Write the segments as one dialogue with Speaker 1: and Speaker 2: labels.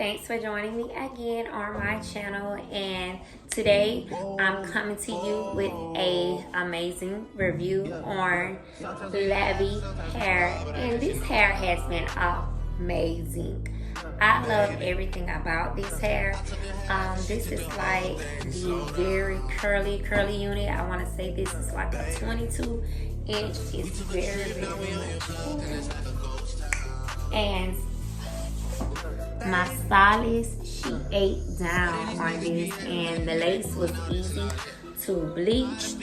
Speaker 1: Thanks for joining me again on my channel, and today I'm coming to you with a amazing review on Labby hair, and this hair has been amazing. I love everything about this hair. This is like the very curly unit. I want to say this is like a 22-inch. It's very much full. And my stylist, she ate down on this, and the lace was easy to bleach,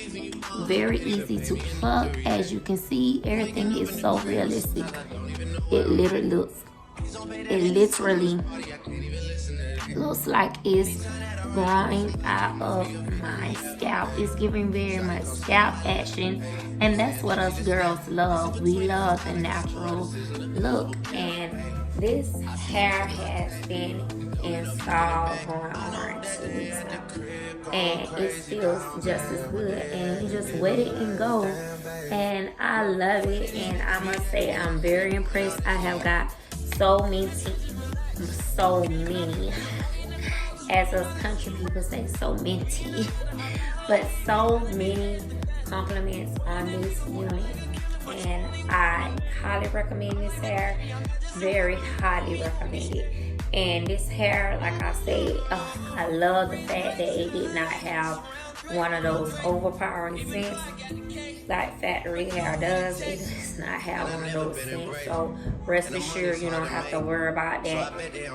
Speaker 1: very easy to pluck. As you can see, everything is so realistic. It literally looks like it's growing out of my scalp. It's giving very much scalp action, and that's what us girls love. We love the natural look, and this hair has been installed going on 2 weeks now, and it feels just as good, and you just wet it and go, and I love it. And I must say, I'm very impressed. I have got so many, as us country people say, so many, but so many compliments on this unit, and I highly recommend this hair. Very highly recommend it. And this hair, like I said, I love the fact that it did not have one of those overpowering scents like factory hair does. It does not have one of those scents, so rest assured you don't have to worry about that.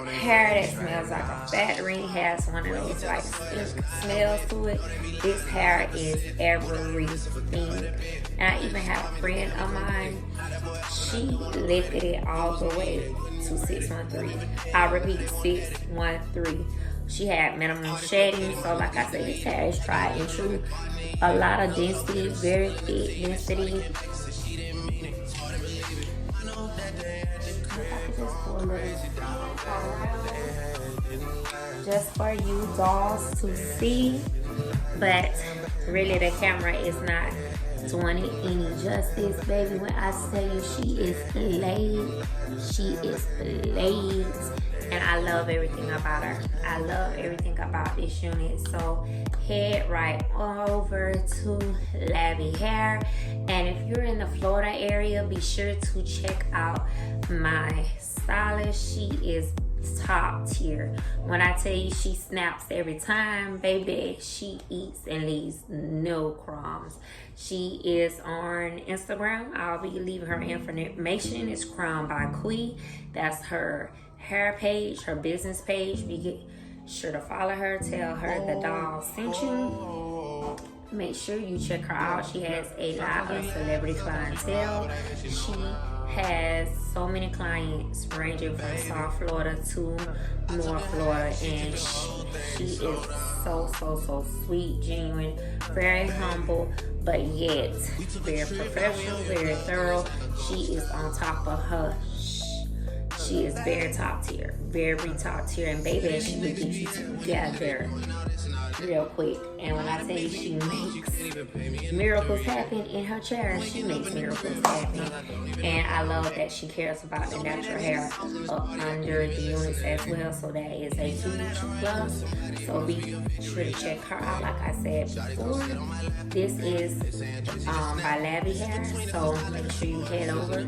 Speaker 1: Hair that smells like a factory has one of those like stink smells to it. This hair is everything. And I even have a friend of mine, she lifted it all the way to 613. I repeat, 613. She had minimum shedding, so like I said, this hair is tried and true. A lot of density, very thick density. Just for you dolls to see, but really the camera is not doing it any justice, baby. When I tell you she is laid, she is laid. And I love everything about her. I love everything about this unit. So head right over to Labby Hair. And if you're in the Florida area, be sure to check out my stylist. She is top tier. When I tell you she snaps every time, baby, she eats and leaves no crumbs. She is on Instagram. I'll be leaving her information. It's Crown by Quee. That's her hair page, her business page. Be sure to follow her. Tell her the doll sent you. Make sure you check her out. She has a lot of celebrity clientele. She has so many clients ranging from South Florida to North Florida, and she is so sweet, genuine, very humble, but yet very professional, very thorough. She is on top of her. She is very top tier, and baby, she will get you together real quick. And when I tell you she makes miracles happen in her chair, she makes miracles happen. And I love that she cares about the natural hair up under the units as well, so that is a huge plus. So be sure to check her out. Like I said before, this is by Labby Hair, so make sure you head over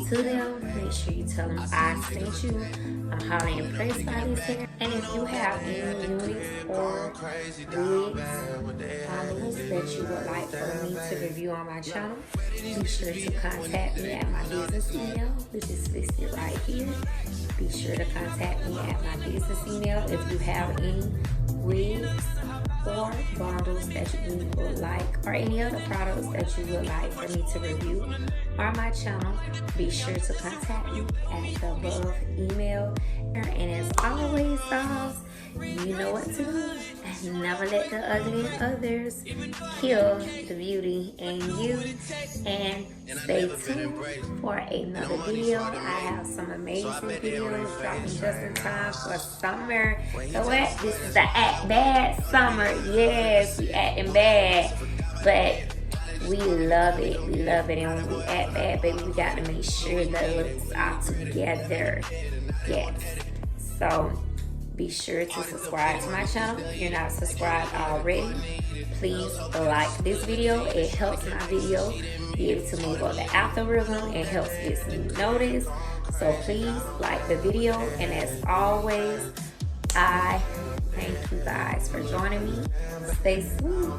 Speaker 1: to them. Make sure you tell them I sent you. I'm highly impressed by this hair. And if you have any units or wigs that you would like for me to review on my channel, be sure to contact me at my business email, which is listed right here. Be sure to contact me at my business email if you have any wigs or bundles that you would like, or any other products that you would like for me to review on my channel. Be sure to contact me at the above email. And as always, dolls, you know what to do. Never let the ugly in others kill the beauty in you. And stay tuned for another video. I have some amazing videos dropping just in time for summer. So what? This is the Act Bad summer. Yes, we acting bad, but we love it. We love it. And when we act bad, baby, we got to make sure the looks are together. Yes. So Be sure to subscribe to my channel if you're not subscribed already. Please like this video. It helps my video be able to move up the algorithm. It helps get me noticed. So please like the video. And as always, I thank you guys for joining me. Stay sweet.